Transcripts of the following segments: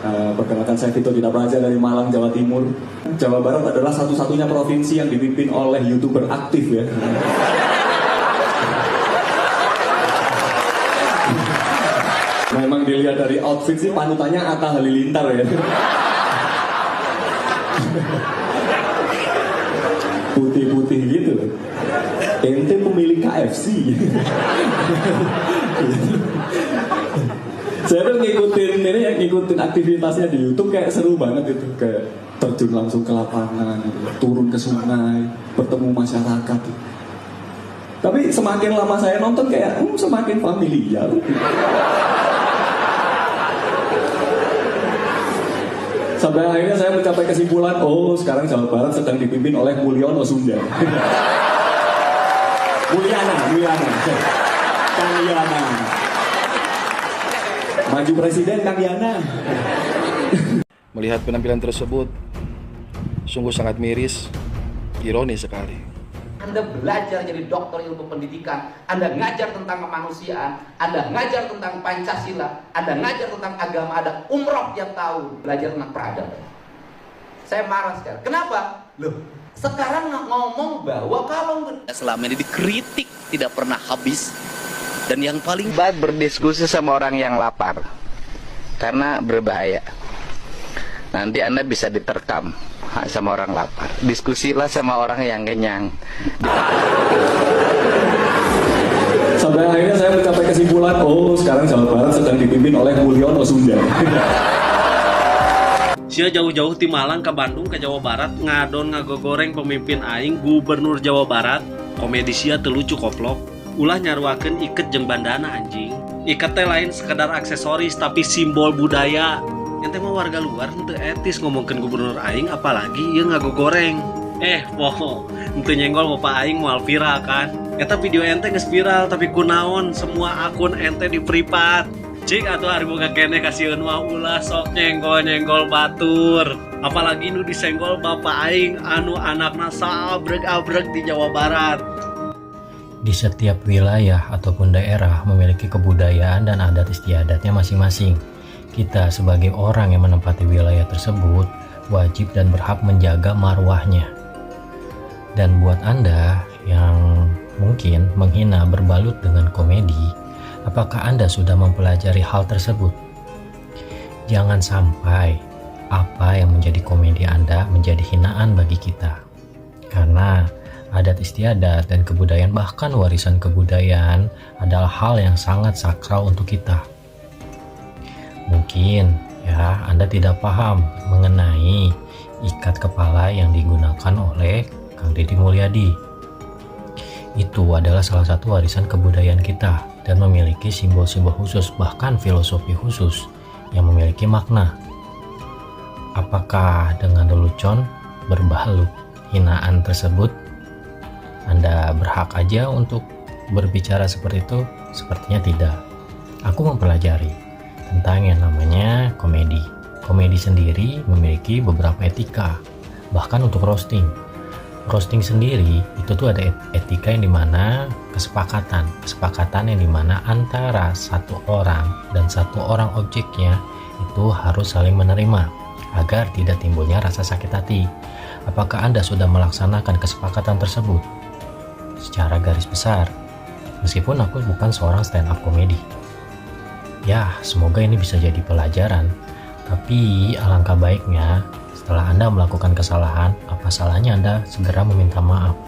Perkenalkan, saya Vito Dina Praja dari Malang, Jawa Timur. Jawa Barat adalah satu-satunya provinsi yang dipimpin oleh YouTuber aktif ya. Memang dilihat dari outfit sih panutannya Atta Halilintar ya. Putih-putih gitu. Ente pemilik KFC. Saya tuh ngikutin ini ya, ngikutin aktivitasnya di YouTube kayak seru banget gitu, kayak terjun langsung ke lapangan, gitu. Turun ke sungai, bertemu masyarakat. Tapi semakin lama saya nonton kayak semakin familiar. Sampai akhirnya saya mencapai kesimpulan, sekarang Jawa Barat sedang dipimpin oleh Mulyono Sunda. Kang Yana. Maju presiden Kang Yana. Melihat penampilan tersebut, sungguh sangat miris, ironis sekali. Anda belajar jadi dokter ilmu pendidikan, Anda ngajar tentang kemanusiaan, Anda ngajar tentang Pancasila, Anda ngajar tentang agama, ada umroh tiap tahun, belajar tentang peradaban. Saya marah sekarang. Kenapa? Loh, sekarang ngomong bahwa kalau selama ini dikritik tidak pernah habis, dan yang paling baik berdiskusi sama orang yang lapar karena berbahaya. Nanti Anda bisa diterkam sama orang lapar. Diskusilah sama orang yang kenyang. Sampai akhirnya saya mencapai kesimpulan, sekarang Jawa Barat sedang dipimpin oleh Mulyono Sunda. Sia jauh-jauh ti Malang ke Bandung ke Jawa Barat ngadon ngagogoreng pemimpin aing Gubernur Jawa Barat. Komedi sia teu lucu koplok. Ulah nyaruakeun iket jeung bandana anjing. Iket teh lain sekedar aksesoris tapi simbol budaya. Ente mah warga luar henteu etis ngomongkeun gubernur aing apalagi ieu ngagogoreng. Poho, henteu nyenggol bapak aing moal viral kan. Eta video ente geus viral tapi kunaon semua akun ente di privat. Cik atuh hari boga keneh kasieun mah ulah sok nyenggol-nyenggol batur. Apalagi nu disenggol bapak aing anu anakna sabreg-abreg di Jawa Barat. Di setiap wilayah ataupun daerah memiliki kebudayaan dan adat istiadatnya masing-masing. Kita sebagai orang yang menempati wilayah tersebut wajib dan berhak menjaga marwahnya. Dan buat Anda yang mungkin menghina berbalut dengan komedi, apakah Anda sudah mempelajari hal tersebut? Jangan sampai apa yang menjadi komedi Anda menjadi hinaan bagi kita. Karena adat istiadat dan kebudayaan bahkan warisan kebudayaan adalah hal yang sangat sakral untuk kita. Mungkin ya Anda tidak paham mengenai ikat kepala yang digunakan oleh Kang Deddy Mulyadi. Itu adalah salah satu warisan kebudayaan kita dan memiliki simbol-simbol khusus, bahkan filosofi khusus yang memiliki makna. Apakah dengan lelucon berbalut hinaan tersebut Anda berhak aja untuk berbicara seperti itu? Sepertinya tidak. Aku mempelajari tentang yang namanya komedi. Komedi sendiri memiliki beberapa etika, bahkan untuk roasting. Roasting sendiri itu tuh ada etika yang dimana kesepakatan yang dimana antara satu orang dan satu orang objeknya itu harus saling menerima agar tidak timbulnya rasa sakit hati. Apakah Anda sudah melaksanakan kesepakatan tersebut? Secara garis besar, meskipun aku bukan seorang stand up komedi. Ya, semoga ini bisa jadi pelajaran. Tapi alangkah baiknya setelah Anda melakukan kesalahan, apa salahnya Anda segera meminta maaf.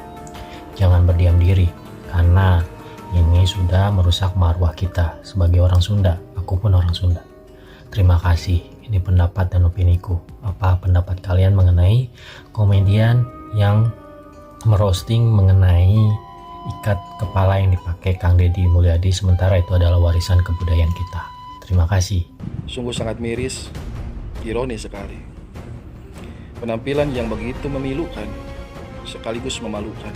Jangan berdiam diri, karena ini sudah merusak marwah kita sebagai orang Sunda. Aku pun orang Sunda. Terima kasih. Ini pendapat dan opiniku. Apa pendapat kalian mengenai komedian yang merosting mengenai ikat kepala yang dipakai Kang Deddy Mulyadi, sementara itu adalah warisan kebudayaan kita? Terima kasih. Sungguh sangat miris, ironis sekali. Penampilan yang begitu memilukan sekaligus memalukan.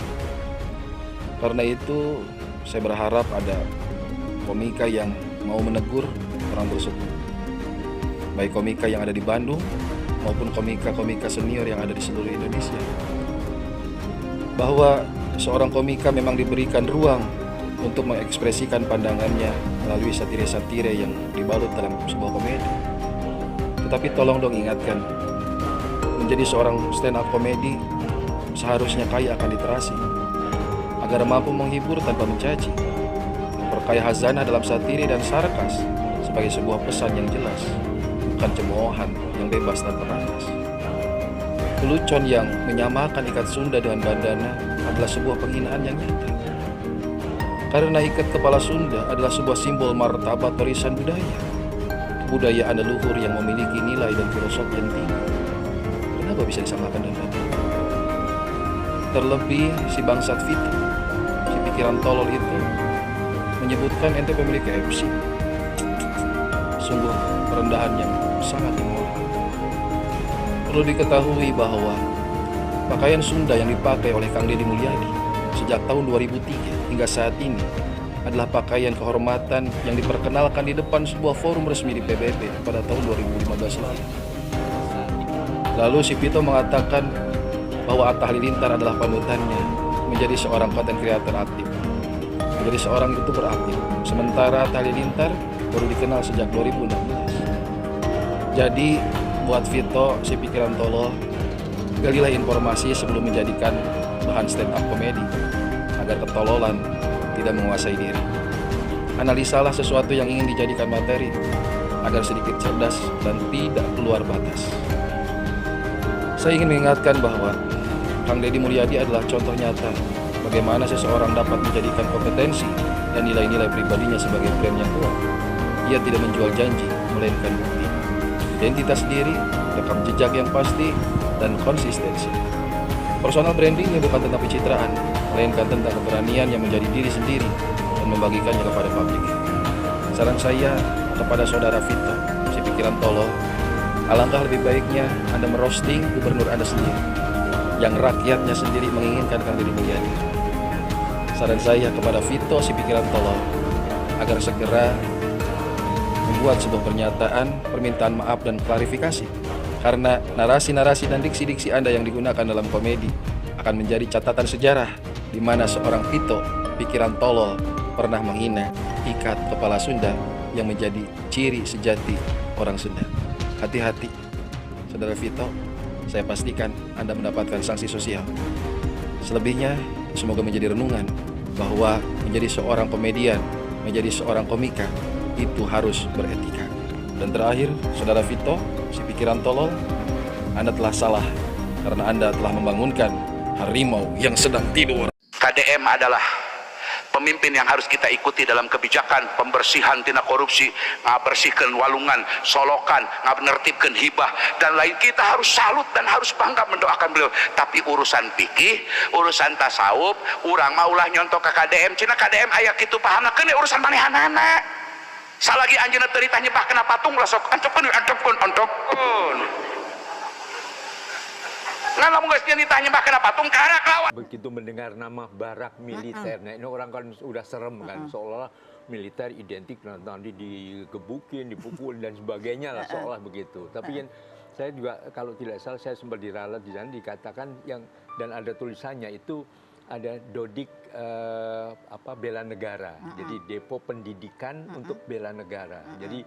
Karena itu saya berharap ada komika yang mau menegur orang tersebut. Baik komika yang ada di Bandung maupun komika-komika senior yang ada di seluruh Indonesia. Bahwa seorang komika memang diberikan ruang untuk mengekspresikan pandangannya melalui satire-satire yang dibalut dalam sebuah komedi. Tetapi tolong dong ingatkan, menjadi seorang stand up komedi seharusnya kaya akan literasi, agar mampu menghibur tanpa mencaci, memperkaya hazanah dalam satiri dan sarkas sebagai sebuah pesan yang jelas, bukan cemoohan yang bebas tanpa rakas. Lelucon yang menyamakan ikat Sunda dengan bandana adalah sebuah penghinaan yang nyata. Karena ikat kepala Sunda adalah sebuah simbol martabat warisan budaya, kebudayaan leluhur yang memiliki nilai dan filosofi yang tinggi. Kenapa bisa disamakan dengan bandana? Terlebih si bangsat Vito, si pikiran tolol itu menyebutkan ente pemilik KFC. Sungguh perendahan yang sangat immoral. Perlu diketahui bahwa pakaian Sunda yang dipakai oleh Kang Deddy Mulyadi sejak tahun 2003 hingga saat ini adalah pakaian kehormatan yang diperkenalkan di depan sebuah forum resmi di PBB pada tahun 2015 lalu. Lalu si Vito mengatakan bahwa Atta Halilintar adalah panutannya menjadi seorang content creator aktif, menjadi seorang YouTuber aktif, sementara Atta Halilintar baru dikenal sejak 2016. Jadi buat Vito, si pikiran tolol, galilah informasi sebelum menjadikan bahan stand up komedi agar ketololan tidak menguasai diri. Analisalah sesuatu yang ingin dijadikan materi agar sedikit cerdas dan tidak keluar batas. Saya ingin mengingatkan bahwa Kang Deddy Mulyadi adalah contoh nyata bagaimana seseorang dapat menjadikan kompetensi dan nilai-nilai pribadinya sebagai brand yang kuat. Ia tidak menjual janji, melainkan bukti. Identitas diri, rekam jejak yang pasti, dan konsistensi. Personal branding bukan tentang pencitraan, melainkan tentang keberanian yang menjadi diri sendiri dan membagikannya kepada publik. Saran saya kepada saudara Vito, si pikiran tolol, alangkah lebih baiknya Anda merosting gubernur Anda sendiri, yang rakyatnya sendiri menginginkan Kang Deddy Mulyadi. Saran saya kepada Vito, si pikiran tolol, agar segera membuat sebuah pernyataan, permintaan maaf dan klarifikasi, karena narasi-narasi dan diksi-diksi Anda yang digunakan dalam komedi akan menjadi catatan sejarah di mana seorang Vito, pikiran tolol, pernah menghina ikat kepala Sunda yang menjadi ciri sejati orang Sunda. Hati-hati, saudara Vito, saya pastikan Anda mendapatkan sanksi sosial. Selebihnya, semoga menjadi renungan bahwa menjadi seorang komedian, menjadi seorang komika, itu harus beretika. Dan terakhir, saudara Vito, si pikiran tolol, Anda telah salah karena Anda telah membangunkan harimau yang sedang tidur. KDM adalah pemimpin yang harus kita ikuti dalam kebijakan pembersihan tina korupsi, ngabersihkan walungan, solokan, ngabenertibkan hibah dan lain. Kita harus salut dan harus bangga mendoakan beliau. Tapi urusan fikih, urusan tasawuf, urang mah ulah nyontok ke KDM. Cina KDM aya kitu pahana kene urusan manehanana. Salagi anjeunna teu ditah nyembah kana patung ulah sok antepkeun. Nah, lamun geus ditah nyembah kana patung karak lawan. Begitu mendengar nama barak militer, nah ini orang kan udah serem kan, seolah militer identik nanti digebukin, dipukul dan sebagainya lah, seolah begitu. Tapi kan saya juga kalau tidak salah saya sempat diralat di sana dikatakan yang dan ada tulisannya itu ada Dodik bela negara, jadi depo pendidikan untuk bela negara. Jadi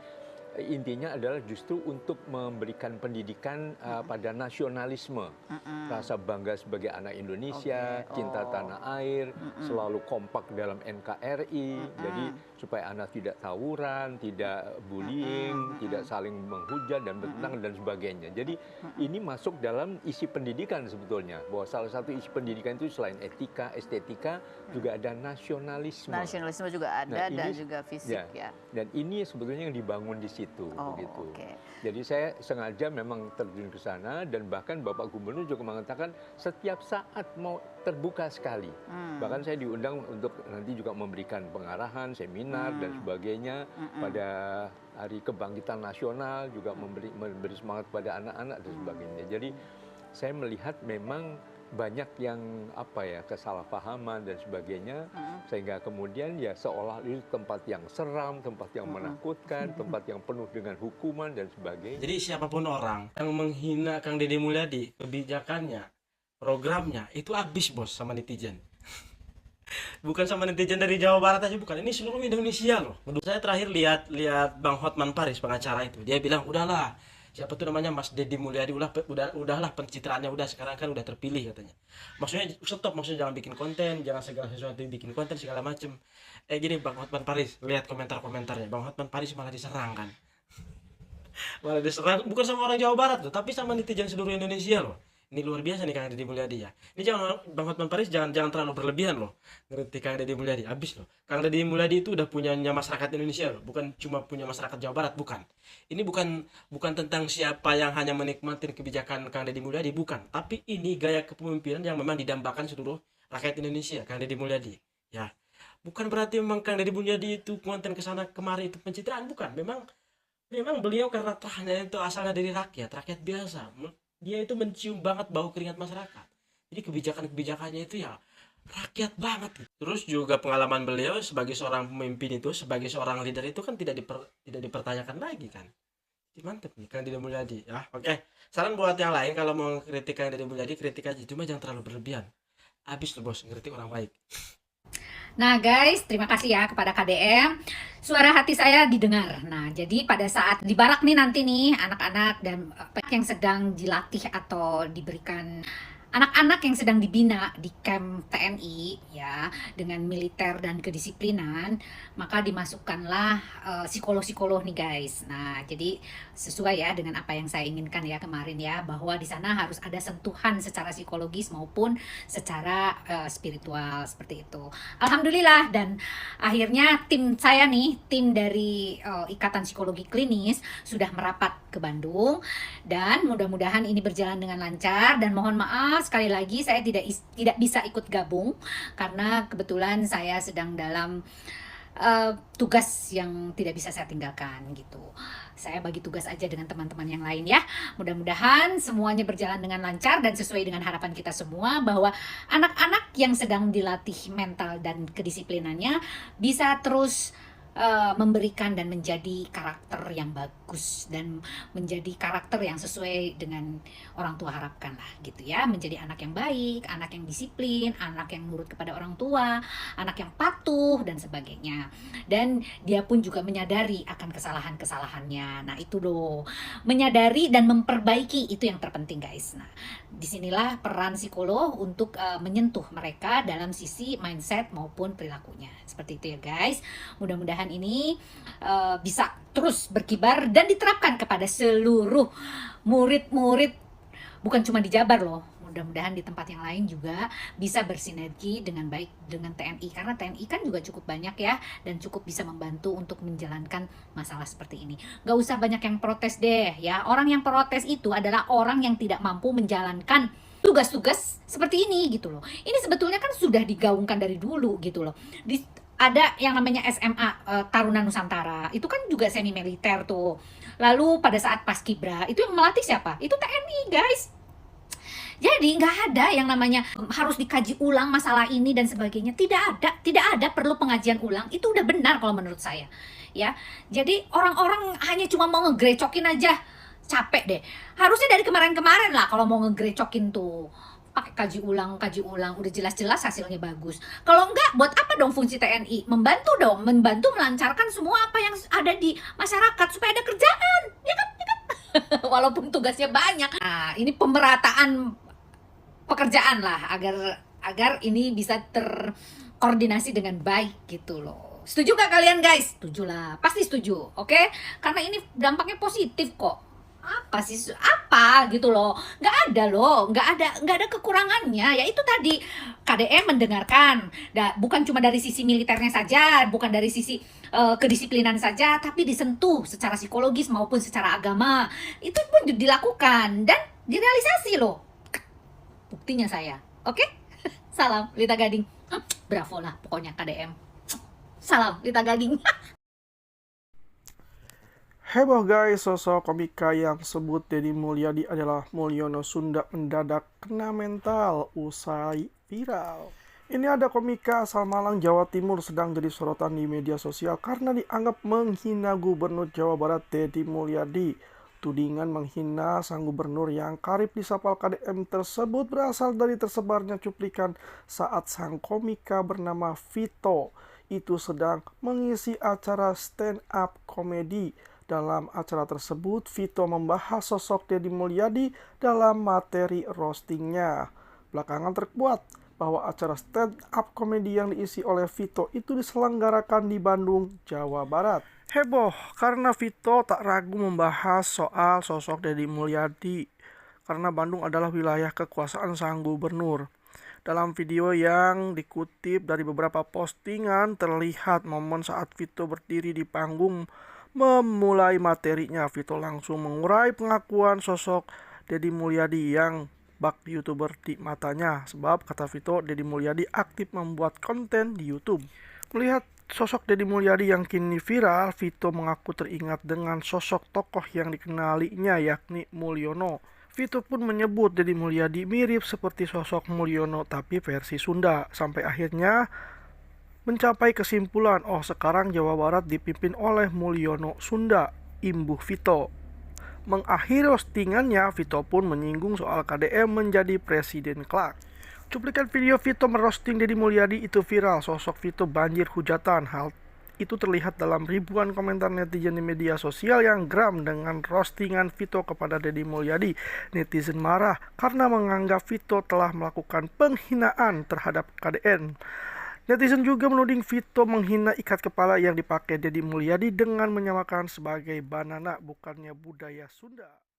intinya adalah justru untuk memberikan pendidikan pada nasionalisme, rasa bangga sebagai anak Indonesia, cinta tanah air, selalu kompak dalam NKRI, jadi supaya anak tidak tawuran, tidak bullying, tidak saling menghujat dan bertentangan dan sebagainya. Jadi ini masuk dalam isi pendidikan sebetulnya, bahwa salah satu isi pendidikan itu selain etika, estetika, juga ada nasionalisme. Nasionalisme juga ada dan juga fisik ya. Dan ini sebetulnya yang dibangun di situ, begitu. Jadi saya sengaja memang terjun ke sana dan bahkan Bapak Gubernur juga mengatakan setiap saat mau terbuka sekali. Bahkan saya diundang untuk nanti juga memberikan pengarahan, seminar dan sebagainya pada Hari Kebangkitan Nasional, juga memberi semangat pada anak-anak dan sebagainya. Jadi saya melihat memang banyak yang kesalahpahaman dan sebagainya, sehingga kemudian ya seolah itu tempat yang seram, tempat yang menakutkan, tempat yang penuh dengan hukuman dan sebagainya. Jadi siapapun orang yang menghina Kang Deddy Mulyadi, kebijakannya, programnya itu habis bos sama netizen. Bukan sama netizen dari Jawa Barat aja, bukan, ini seluruh Indonesia loh. Menurut saya terakhir lihat Bang Hotman Paris, pengacara itu, dia bilang udahlah siapa tuh namanya, Mas Deddy Mulyadi, udahlah pencitraannya udah, sekarang kan udah terpilih katanya. Maksudnya stop, maksudnya jangan bikin konten, jangan segala sesuatu bikin konten segala macem. Gini Bang Hotman Paris, lihat komentar-komentarnya, Bang Hotman Paris malah diserang kan. Malah diserang bukan sama orang Jawa Barat loh, tapi sama netizen seluruh Indonesia loh. Ini luar biasa nih Kang Deddy Mulyadi ya. Ini jangan, Bang Hotman Paris jangan terlalu berlebihan loh. Ngerti Kang Deddy Mulyadi, habis loh. Kang Deddy Mulyadi itu udah punyanya masyarakat Indonesia loh, bukan cuma punya masyarakat Jawa Barat, bukan. Ini bukan tentang siapa yang hanya menikmati kebijakan Kang Deddy Mulyadi, bukan. Tapi ini gaya kepemimpinan yang memang didambakan seluruh rakyat Indonesia, Kang Deddy Mulyadi. Ya. Bukan berarti memang Kang Deddy Mulyadi itu konten kesana kemari itu pencitraan, bukan. Memang beliau karakternya itu asalnya dari rakyat biasa. Dia itu mencium banget bau keringat masyarakat. Jadi kebijakannya itu ya rakyat banget. Terus juga pengalaman beliau sebagai seorang pemimpin itu, sebagai seorang leader itu kan tidak dipertanyakan lagi kan. Jadi mantep nih Kang Deddy Mulyadi ya. Oke. Saran buat yang lain kalau mau kritik Kang Deddy Mulyadi, kritik aja, cuma jangan terlalu berlebihan. Habis tuh bos, kritik orang baik. Nah guys, terima kasih ya kepada KDM. Suara hati saya didengar. Nah, jadi pada saat di barak nih nanti nih, anak-anak dan yang sedang dilatih atau diberikan, anak-anak yang sedang dibina di camp TNI ya, dengan militer dan kedisiplinan, maka dimasukkanlah psikolog-psikolog nih guys. Nah, jadi sesuai ya dengan apa yang saya inginkan ya kemarin ya, bahwa di sana harus ada sentuhan secara psikologis maupun secara spiritual seperti itu. Alhamdulillah, dan akhirnya tim saya nih, tim dari Ikatan Psikologi Klinis sudah merapat ke Bandung, dan mudah-mudahan ini berjalan dengan lancar. Dan mohon maaf sekali lagi saya tidak bisa ikut gabung karena kebetulan saya sedang dalam tugas yang tidak bisa saya tinggalkan gitu. Saya bagi tugas aja dengan teman-teman yang lain ya. Mudah-mudahan semuanya berjalan dengan lancar dan sesuai dengan harapan kita semua, bahwa anak-anak yang sedang dilatih mental dan kedisiplinannya bisa terus memberikan dan menjadi karakter yang bagus dan menjadi karakter yang sesuai dengan orang tua harapkan lah gitu ya, menjadi anak yang baik, anak yang disiplin, anak yang nurut kepada orang tua, anak yang patuh dan sebagainya. Dan dia pun juga menyadari akan kesalahan-kesalahannya. Nah itu loh, menyadari dan memperbaiki, itu yang terpenting guys. Nah disinilah peran psikolog untuk menyentuh mereka dalam sisi mindset maupun perilakunya, seperti itu ya guys. Mudah-mudahan ini bisa terus berkibar dan diterapkan kepada seluruh murid-murid, bukan cuma di Jabar loh. Mudah-mudahan di tempat yang lain juga bisa bersinergi dengan baik dengan TNI, karena TNI kan juga cukup banyak ya, dan cukup bisa membantu untuk menjalankan masalah seperti ini. Gak usah banyak yang protes deh ya. Orang yang protes itu adalah orang yang tidak mampu menjalankan tugas-tugas seperti ini gitu loh. Ini sebetulnya kan sudah digaungkan dari dulu gitu loh. Ada yang namanya SMA Taruna Nusantara, itu kan juga semi militer tuh. Lalu pada saat Paskibra itu yang melatih siapa? Itu TNI guys. Jadi nggak ada yang namanya harus dikaji ulang masalah ini dan sebagainya. Tidak ada perlu pengajian ulang. Itu udah benar kalau menurut saya. Ya, jadi orang-orang hanya cuma mau ngegrecokin aja, capek deh. Harusnya dari kemarin-kemarin lah kalau mau ngegrecokin tuh. Pakai kaji ulang, udah jelas-jelas hasilnya bagus. Kalau enggak, buat apa dong fungsi TNI? Membantu dong, membantu melancarkan semua apa yang ada di masyarakat supaya ada kerjaan, ya kan? Walaupun tugasnya banyak. Nah, ini pemerataan pekerjaan lah agar ini bisa terkoordinasi dengan baik gitu loh. Setuju gak kalian guys? Setuju lah, pasti setuju, oke? Karena ini dampaknya positif kok. Apa gitu loh, nggak ada kekurangannya. Ya itu tadi, KDM mendengarkan, bukan cuma dari sisi militernya saja, bukan dari sisi kedisiplinan saja, tapi disentuh secara psikologis maupun secara agama. Itu pun dilakukan dan direalisasi loh. Buktinya saya, oke? Salam Lita Gading. Bravo lah pokoknya KDM. Salam Lita Gading. Heboh guys, sosok komika yang sebut Deddy Mulyadi adalah Mulyono Sunda mendadak kena mental usai viral. Ini ada komika asal Malang, Jawa Timur sedang jadi sorotan di media sosial karena dianggap menghina Gubernur Jawa Barat Deddy Mulyadi. Tudingan menghina sang gubernur yang karib disapa KDM tersebut berasal dari tersebarnya cuplikan saat sang komika bernama Vito itu sedang mengisi acara stand up komedi Dalam acara tersebut, Vito membahas sosok Deddy Mulyadi dalam materi roastingnya. Belakangan terkuat bahwa acara stand-up komedi yang diisi oleh Vito itu diselenggarakan di Bandung, Jawa Barat. Heboh karena Vito tak ragu membahas soal sosok Deddy Mulyadi, karena Bandung adalah wilayah kekuasaan sang gubernur. Dalam video yang dikutip dari beberapa postingan, terlihat momen saat Vito berdiri di panggung memulai materinya. Vito langsung mengurai pengakuan sosok Deddy Mulyadi yang bak YouTuber di matanya. Sebab kata Vito, Deddy Mulyadi aktif membuat konten di YouTube. Melihat sosok Deddy Mulyadi yang kini viral, Vito mengaku teringat dengan sosok tokoh yang dikenalinya, yakni Mulyono. Vito pun menyebut Deddy Mulyadi mirip seperti sosok Mulyono tapi versi Sunda. Sampai akhirnya mencapai kesimpulan, oh sekarang Jawa Barat dipimpin oleh Mulyono Sunda, imbuh Vito. Mengakhiri roastingannya, Vito pun menyinggung soal KDM menjadi presiden kelak. Cuplikan video Vito merosting Deddy Mulyadi itu viral. Sosok Vito banjir hujatan. Hal itu terlihat dalam ribuan komentar netizen di media sosial yang geram dengan roastingan Vito kepada Deddy Mulyadi. Netizen marah karena menganggap Vito telah melakukan penghinaan terhadap KDN. Netizen juga menuding Vito menghina ikat kepala yang dipakai Deddy Mulyadi dengan menyamakan sebagai banana, bukannya budaya Sunda.